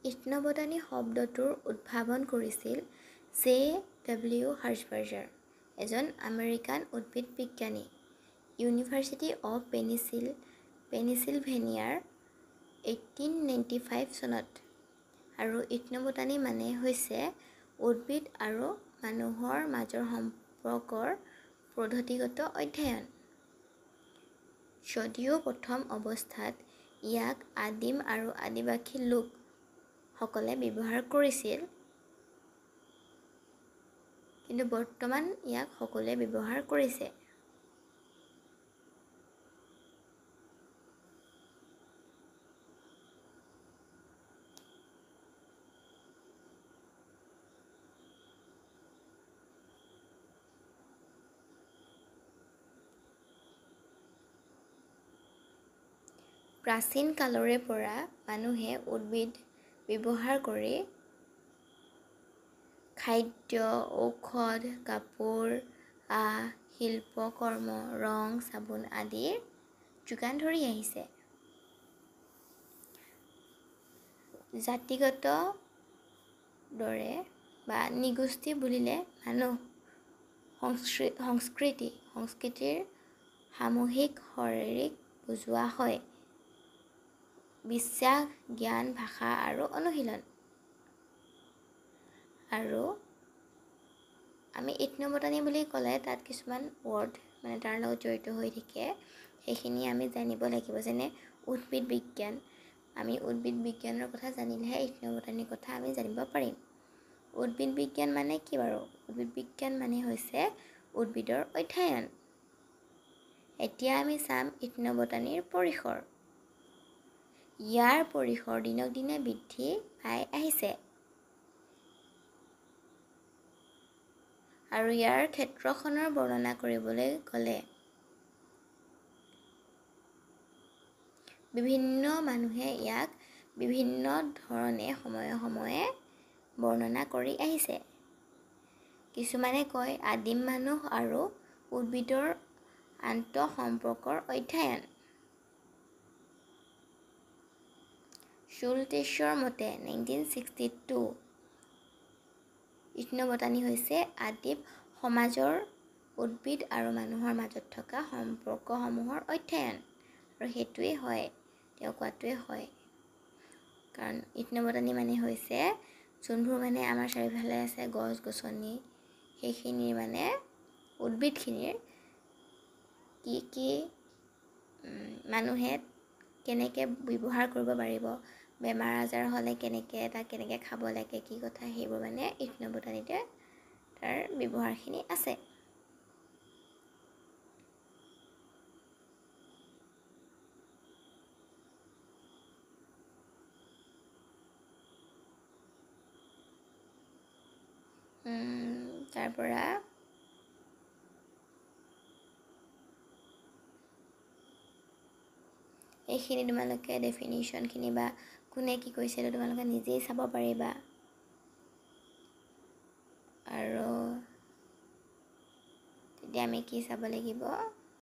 ইথন'বটানী শব্দটোৰ উদ্ভাৱন কৰিছিল J.W. হাৰ্জবাৰ্গাৰ, এজন আমেৰিকান উদ্ভিদ বিজ্ঞানী। ইউনিভাৰ্চিটি অৱ পেনিছিলভেনিয়াৰ 1895 চনত। আৰু ইথন'বটানী মানে হৈছে উদ্ভিদ আৰু মানুহৰ মাজৰ সম্পৰ্কৰ পদ্ধতিগত অধ্যয়ন। যদিও প্ৰথম অৱস্থাত ইয়াক আদিম আৰু আদিবাসী লোক সকলে ব্যৱহাৰ কৰিছিল, কিন্তু বৰ্তমান ইয়াক সকলোৱে ব্যৱহাৰ কৰিছে। প্ৰাচীন কালৰে পৰা মানুহে উদ্ভিদ ব্যৱহাৰ কৰি খাদ্য, ঔষধ, কাপোৰ, শিল্পকৰ্ম, ৰং, চাবোন আদিৰ যোগান ধৰি আহিছে। জাতিগত দৰে বা নিগোষ্ঠী বুলিলে মানুহ, সংস্কৃতিৰ সামূহিক শাৰীৰিক বুজোৱা হয়। বিশ্বাস, জ্ঞান, ভাষা আৰু অনুশীলন। আৰু আমি ইথন'বটানী বুলি ক'লে তাত কিছুমান ৱৰ্ড মানে তাৰ লগত জড়িত হৈ থাকে, সেইখিনি আমি জানিব লাগিব। যেনে উদ্ভিদ বিজ্ঞান, আমি উদ্ভিদ বিজ্ঞানৰ কথা জানিলেহে ইথন'বটানীৰ কথা আমি জানিব পাৰিম। উদ্ভিদ বিজ্ঞান মানে কি বাৰু? উদ্ভিদ বিজ্ঞান মানে হৈছে উদ্ভিদৰ অধ্যয়ন। এতিয়া আমি চাম ইথন'বটানীৰ পৰিসৰ। ইয়াৰ পৰিসৰ দিনক দিনে বৃদ্ধি পাই আহিছে আৰু ইয়াৰ ক্ষেত্ৰখনৰ বৰ্ণনা কৰিবলৈ গ'লে বিভিন্ন মানুহে ইয়াক বিভিন্ন ধৰণে সময়ে সময়ে বৰ্ণনা কৰি আহিছে। কিছুমানে কয় আদিম মানুহ আৰু উদ্ভিদৰ আন্তঃসম্পৰ্কৰ অধ্যয়ন। শুলটেছৰ মতে 1962 ইথন'বটানী হৈছে আদিম সমাজৰ উদ্ভিদ আৰু মানুহৰ মাজত থকা সম্পৰ্কসমূহৰ অধ্যয়ন। আৰু সেইটোৱে হয়, তেওঁ কোৱাটোৱে হয়। কাৰণ ইথন'বটানী মানে হৈছে যোনবোৰ মানে আমাৰ চাৰিওফালে আছে গছ গছনি, সেইখিনিৰ মানে উদ্ভিদখিনিৰ কি মানুহে কেনেকৈ ব্যৱহাৰ কৰিব পাৰিব, বেমাৰ আজাৰ হ'লে কেনেকৈ খাব লাগে, কি কথা, সেইবোৰ মানে ইথন'বটানীতে তাৰ ব্যৱহাৰখিনি আছে। তাৰ পৰা এইখিনি তোমালোকে ডেফিনিশ্যনখিনি বা কোনে কি কৈছিলে তোমালোকে নিজেই চাব পাৰিবা। আৰু তেতিয়া আমি কি চাব লাগিব?